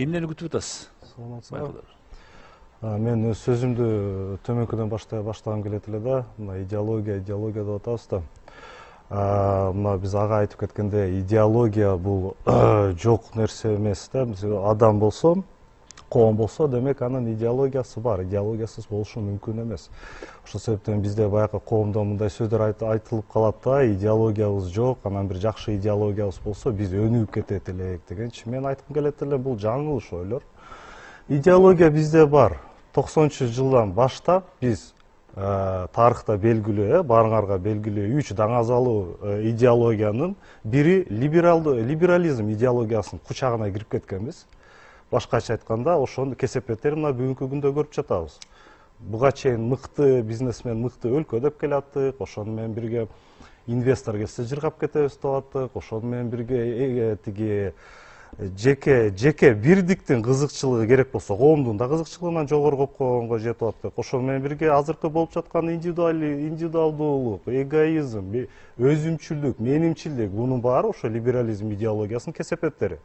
Эмнени күтүп атасыз? Саламатсызбы. Мен өз сөзүмдү төмөнкүдөн баштагым келет эле да. Мына идеология деп атабыз да. Мына биз ага айтып кеткенде идеология бул жок нерсе эмес да. Адам болсо, коом болсо, демек анын идеологиясы бар. Идеологиясыз болушу мүмкүн эмес. Ошол себептен бизде баягы коомдо мындай сөздөр айтылып калат да, идеологиябыз жок, анан бир жакшы идеологиябыз болсо биз өнүгүп кетет элек дегенчи. Мен айткым келет эле, бул жаңылыш ойлор. Идеология бизде бар. 90-жылдан баштап биз тарыхта белгилүү, баарыңарга белгилүү 3 даңазалуу идеологиянын бири либерализм идеологиясынын кучагына кирип кеткенбиз. Башкача айтканда, ошонун кесепеттерин мына бүгүнкү күндө көрүп жатабыз. Буга чейин мыкты бизнесмен, мыкты өлкө деп келаттык, ошону менен бирге инвестор келсе жыргап кетебиз деп аттык, ошону менен бирге тиги жеке бирдиктин кызыкчылыгы керек болсо, коомдун да кызыкчылыгынан жогору койгонго жетип аттык. Ошону менен бирге азыркы болуп жаткан индивидуалдуулук, эгоизм, өзүмчүлдүк, менимчилдик, бунун баары ошо либерализм идеологиясынын кесепеттери.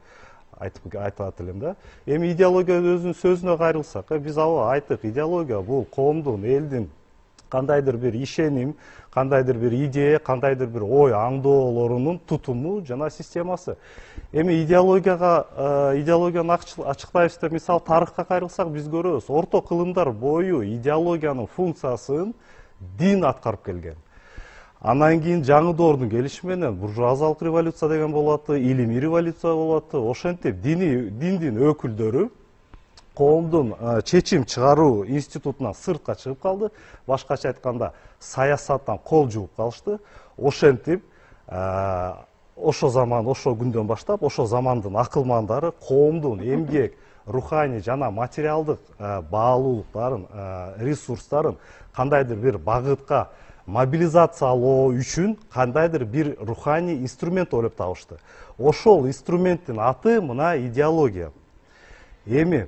Айтат элем да. Эми идеология өзүнүн сөзүнө кайрылсак, биз айттык, идеология бул коомдун, элдин кандайдыр бир ишеним, кандайдыр бир идея, кандайдыр бир ой аңдоолорунун тутуму жана системасы. Эми идеологияны ачыктайбыз деп, мисалы, тарыхка кайрылсак биз көрөбүз. Орто кылымдар бою идеологиянын функциясын дин аткарып келген. Анан кийин жаңы доордун келиши менен буржуазиялык революция деген болот, илимий революция болот. Ошентип диндин өкүлдөрү коомдун чечим чыгаруу институтунан сыртка чыгып калды. Башкача айтканда, саясаттан кол жууп калышты. Ошентип ошо заман, ошо күндөн баштап, ошо замандын акылмандары коомдун эмгек, руханий жана материалдык баалуулуктарын, ресурстарын кандайдыр бир багытка мобилизациялоо үчүн кандайдыр бир руханий инструмент ойлоп табышты. Ошол инструменттин аты мына идеология. Эми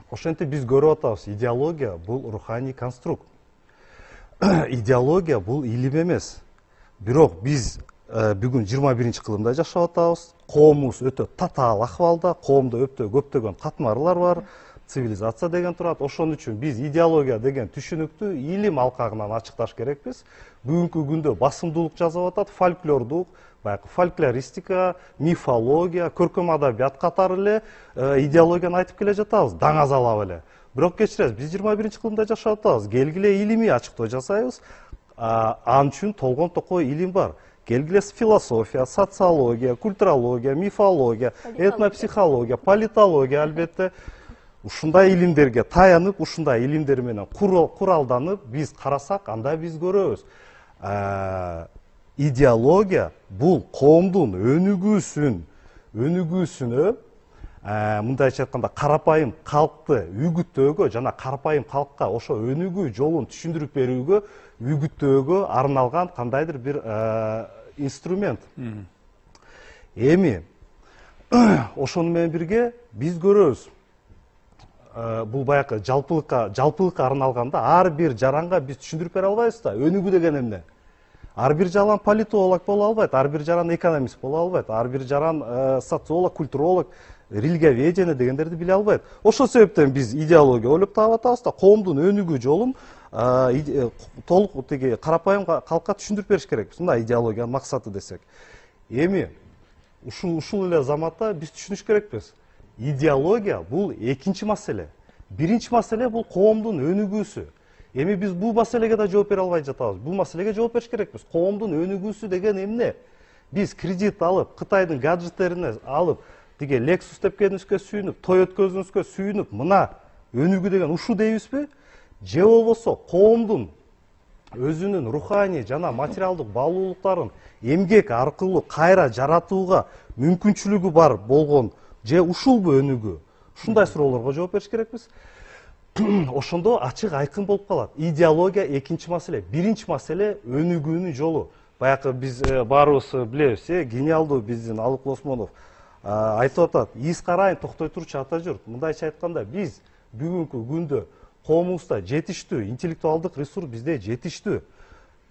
ошентип биз көрүп атабыз, идеология бул руханий конструкт. Идеология бул илим эмес. Бирок биз бүгүн 21-кылымда жашап атабыз. Коомубуз өтө татаал акыбалда, коомдо көптөгөн катмарлар бар. Цивилизация деген турат. Ошон үчүн биз идеология деген түшүнүктү илим алкагынан ачыкташ керекпиз. Бүгүнкү күндө басымдуулук жазып атат, фольклордук, баягы фольклористика, мифология, көркөм адабият катары эле идеологияны айтып келе жатабыз, даңазалап эле. Бирок кечиресиз, биз 21-кылымда жашап атабыз. Келгиле илимий ачыктоо жасайбыз. Ал үчүн толгон токой илим бар. Келгиле философия, социология, культурология, мифология, этнопсихология, политология албетте. Ушундай илимдерге таянып, ушундай илимдер менен куралданып биз карасак, анда биз көрөбүз. Идеология бул коомдун өнүгүүсүнө, мындайча айтканда, карапайым калкты үгүттөөгө жана карапайым калкка ошо өнүгүү жолун түшүндүрүп берүүгө, үгүттөөгө арналган кандайдыр бир инструмент. Эми ошону менен бирге биз көрөбүз. Бул баягы жалпылыкка арналганда ар бир жаранга биз түшүндүрүп бере албайбыз да, өнүгүү деген эмне. Ар бир жаран политолог боло албайт, ар бир жаран экономист боло албайт, ар бир жаран социолог, культуролог, религиоведение дегендерди биле албайт. Ошол себептен биз идеология ойлоп таап атабыз да, коомдун өнүгүү жолун толук тиги карапайым калкка түшүндүрүп бериш керекпиз. Мына идеологиянын максаты десек. Эми ушул эле заматта биз түшүнүш керекпиз. Идеология бул экинчи маселе. Биринчи маселе бул коомдун өнүгүүсү. Эми биз бул маселеге да жооп бере албай жатабыз. Бул маселеге жооп бериш керекпиз. Коомдун өнүгүүсү деген эмне? Биз кредит алып, Кытайдын гаджеттерине алып, тиге Lexus деп келүүбүзгө сүйүнүп, той өткөзүүбүзгө сүйүнүп, мына өнүгүү деген ушу дейбизби? Же болбосо коомдун өзүнүн руханий жана материалдык баалуулуктарын эмгек аркылуу кайра жаратууга мүмкүнчүлүгү бар болгон же ушулбу өнүгүү? Ушундай суроолорго жооп бериш керекпиз. Ошондо ачык айкын болуп калат. Идеология экинчи маселе, биринчи маселе өнүгүүнүн жолу. Баягы биз баарыбыз билебиз, гениалдуу биздин Алык Осмонов айтып атат, из карайын токтой турчу ата журт. Мындайча айтканда, биз бүгүнкү күндө коомубузда жетиштүү интеллектуалдык ресурс бизде жетиштүү.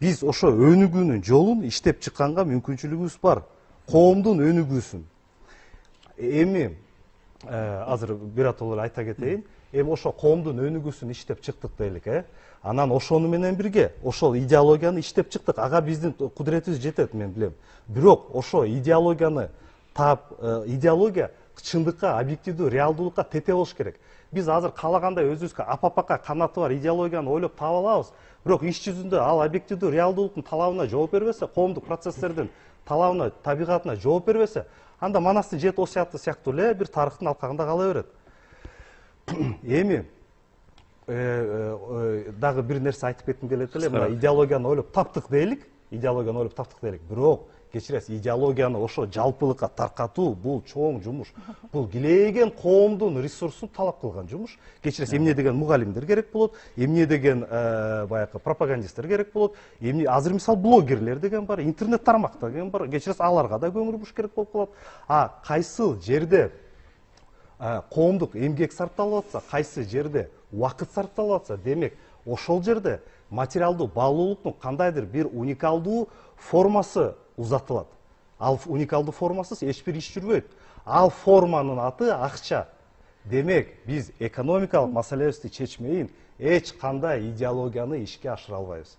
Биз ошо өнүгүүнүн жолун иштеп чыкканга мүмкүнчүлүгүбүз бар. Коомдун өнүгүүсүн. Эми азыр биротоло эле айта кетейин. Эми ошо коомдун өнүгүүсүн иштеп чыктык дейлик, Анан ошону менен бирге ошол идеологияны иштеп чыктык. Ага биздин кудуретибиз жетет, мен билем. Бирок ошо идеологияны идеология чындыкка, объективдүү реалдуулукка тете болуш керек. Биз азыр каалагандай өзүбүзгө апапака канаты бар идеологияны ойлоп таап алабыз. Бирок иш жүзүндө ал объективдүү реалдуулуктун талабына жооп бербесе, коомдук процесстердин талабына, табигатына жооп бербесе, анда Манастын жети осуяты сыяктуу эле бир тарыхтын алкагында кала берет. Эми дагы бир нерсе айтып кетким келет эле. Мына идеологияны ойлоп таптык дейлик. Бирок кечиресиз, идеологияны ошо жалпылыкка таркатуу бул чоң жумуш. Бул килеген коомдун ресурсун талап кылган жумуш. Кечиресиз, эмне деген мугалимдер керек болот, эмне деген баягы пропагандисттер керек болот, эмне азыр мисалы блогерлер деген бар, интернет тармак деген бар. Кечиресиз, аларга да көңүл буруш керек болуп калат. Кайсы жерде коомдук эмгек сарпталып атса, кайсы жерде убакыт сарпталып атса, демек ошол жерде материалдуу баалуулуктун кандайдыр бир уникалдуу формасы узатылат. Ал уникалдуу формасыз эч бир иш жүрбөйт. Ал форманын аты акча. Демек, биз экономикалык маселебизди чечмейин эч кандай идеологияны ишке ашыра албайбыз.